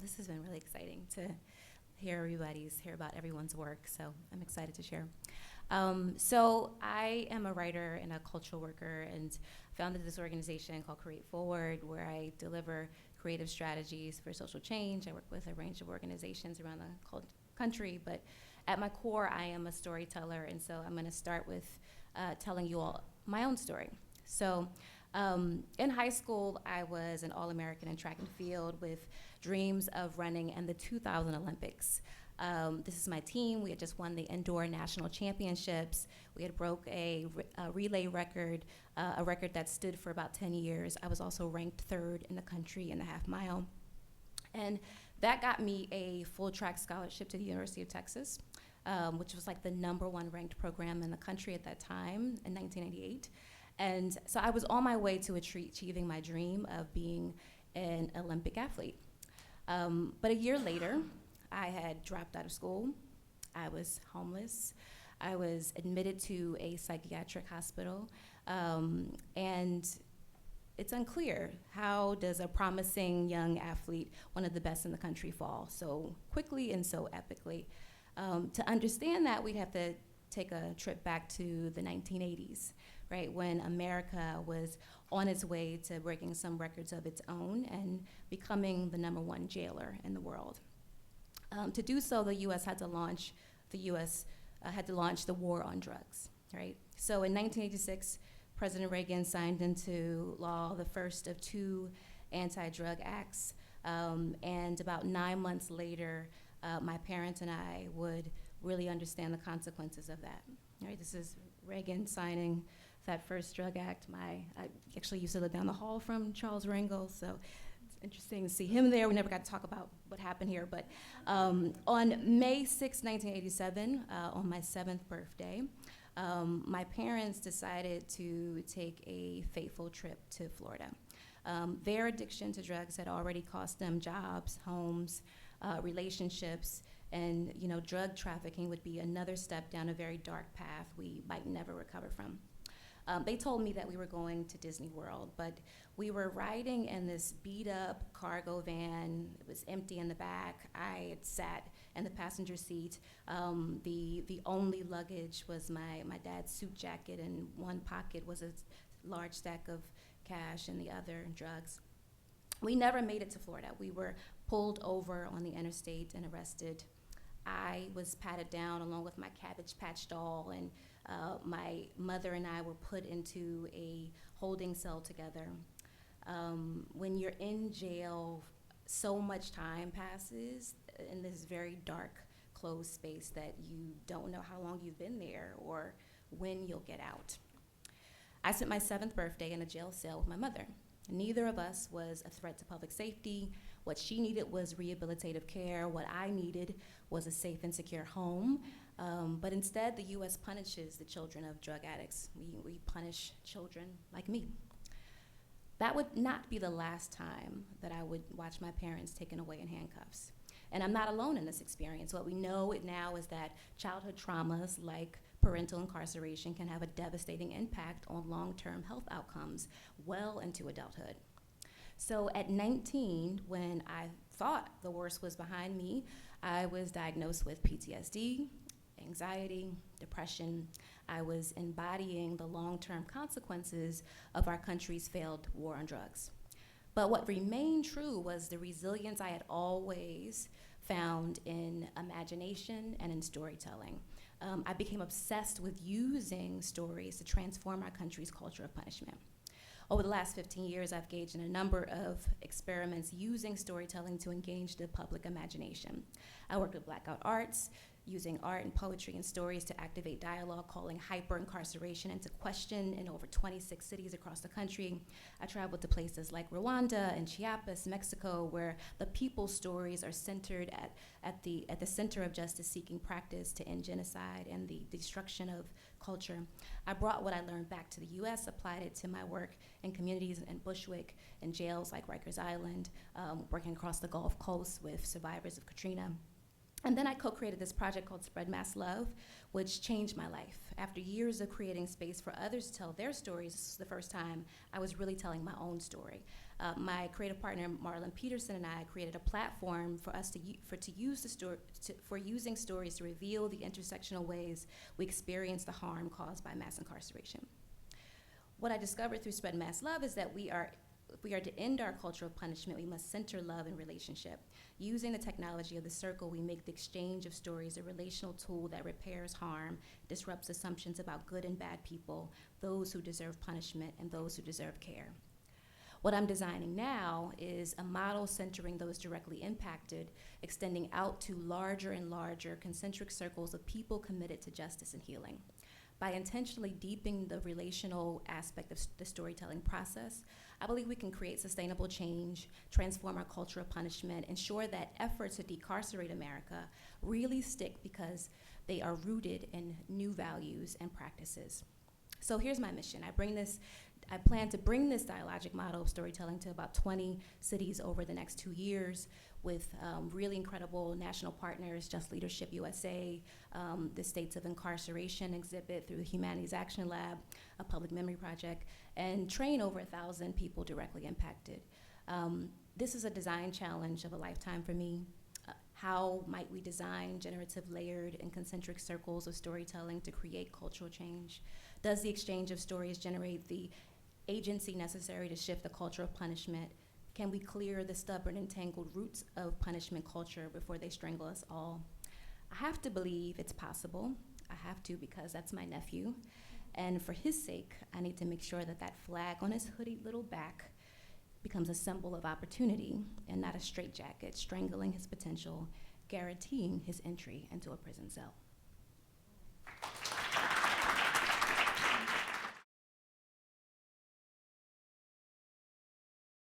This has been really exciting to hear about everyone's work. So I'm excited to share. I am a writer and a cultural worker, and founded this organization called Create Forward, where I deliver creative strategies for social change. I work with a range of organizations around the country, but at my core, I am a storyteller, and so I'm going to start with telling you all my own story. In high school, I was an All-American in track and field with dreams of running in the 2000 Olympics. This is my team. We had just won the indoor national championships. We had broke a relay record, a record that stood for about 10 years. I was also ranked third in the country in the half mile. And that got me a full track scholarship to the University of Texas, which was like the #1 ranked program in the country at that time in 1988. And so I was on my way to achieving my dream of being an Olympic athlete. But a year later, I had dropped out of school. I was homeless. I was admitted to a psychiatric hospital. And it's unclear, how does a promising young athlete, one of the best in the country, fall so quickly and so epically? To understand that, we'd have to take a trip back to the 1980s, right, when America was on its way to breaking some records of its own and becoming the #1 jailer in the world. To do so, the U.S. had to launch the war on drugs, right? So in 1986, President Reagan signed into law the first of 2 anti-drug acts, and about 9 months later, my parents and I would really understand the consequences of that, right? This is Reagan signing that first drug act. I actually used to live down the hall from Charles Rangel, so it's interesting to see him there. We never got to talk about what happened here, but on May 6, 1987, on my 7th birthday, my parents decided to take a fateful trip to Florida. Their addiction to drugs had already cost them jobs, homes, relationships, and drug trafficking would be another step down a very dark path we might never recover from. They told me that we were going to Disney World, but we were riding in this beat-up cargo van. It was empty in the back. I had sat in the passenger seat. The only luggage was my dad's suit jacket, and one pocket was a large stack of cash, and the other drugs. We never made it to Florida. We were pulled over on the interstate and arrested. I was patted down along with my Cabbage Patch doll, and my mother and I were put into a holding cell together. When you're in jail, so much time passes in this very dark, closed space that you don't know how long you've been there or when you'll get out. I spent my 7th birthday in a jail cell with my mother. Neither of us was a threat to public safety. What she needed was rehabilitative care. What I needed was a safe and secure home. But instead, the U.S. punishes the children of drug addicts. We punish children like me. That would not be the last time that I would watch my parents taken away in handcuffs. And I'm not alone in this experience. What we know now is that childhood traumas like parental incarceration can have a devastating impact on long-term health outcomes well into adulthood. So at 19, when I thought the worst was behind me, I was diagnosed with PTSD, anxiety, depression. I was embodying the long-term consequences of our country's failed war on drugs. But what remained true was the resilience I had always found in imagination and in storytelling. I became obsessed with using stories to transform our country's culture of punishment. Over the last 15 years, I've engaged in a number of experiments using storytelling to engage the public imagination. I worked with Blackout Arts, using art and poetry and stories to activate dialogue, calling hyper-incarceration into question in over 26 cities across the country. I traveled to places like Rwanda and Chiapas, Mexico, where the people's stories are centered at the center of justice-seeking practice to end genocide and the destruction of culture. I brought what I learned back to the U.S., applied it to my work in communities in Bushwick and jails like Rikers Island, working across the Gulf Coast with survivors of Katrina. And then I co-created this project called Spread Mass Love, which changed my life. After years of creating space for others to tell their stories, this was the first time I was really telling my own story. My creative partner, Marlon Peterson, and I created a platform for us for using stories to reveal the intersectional ways we experience the harm caused by mass incarceration. What I discovered through Spread Mass Love is that if we are to end our culture of punishment, we must center love and relationship. Using the technology of the circle, we make the exchange of stories a relational tool that repairs harm, disrupts assumptions about good and bad people, those who deserve punishment and those who deserve care. What I'm designing now is a model centering those directly impacted, extending out to larger and larger concentric circles of people committed to justice and healing. By intentionally deepening the relational aspect of the storytelling process, I believe we can create sustainable change, transform our culture of punishment, ensure that efforts to decarcerate America really stick because they are rooted in new values and practices. So here's my mission. I plan to bring this dialogic model of storytelling to about 20 cities over the next 2 years with really incredible national partners, Just Leadership USA, the States of Incarceration exhibit through the Humanities Action Lab, a public memory project, and train over 1,000 people directly impacted. This is a design challenge of a lifetime for me. How might we design generative, layered, and concentric circles of storytelling to create cultural change? Does the exchange of stories generate the agency necessary to shift the culture of punishment? Can we clear the stubborn and tangled roots of punishment culture before they strangle us all? I have to believe it's possible. I have to because that's my nephew. And for his sake, I need to make sure that that flag on his hoodie little back becomes a symbol of opportunity and not a straitjacket strangling his potential, guaranteeing his entry into a prison cell.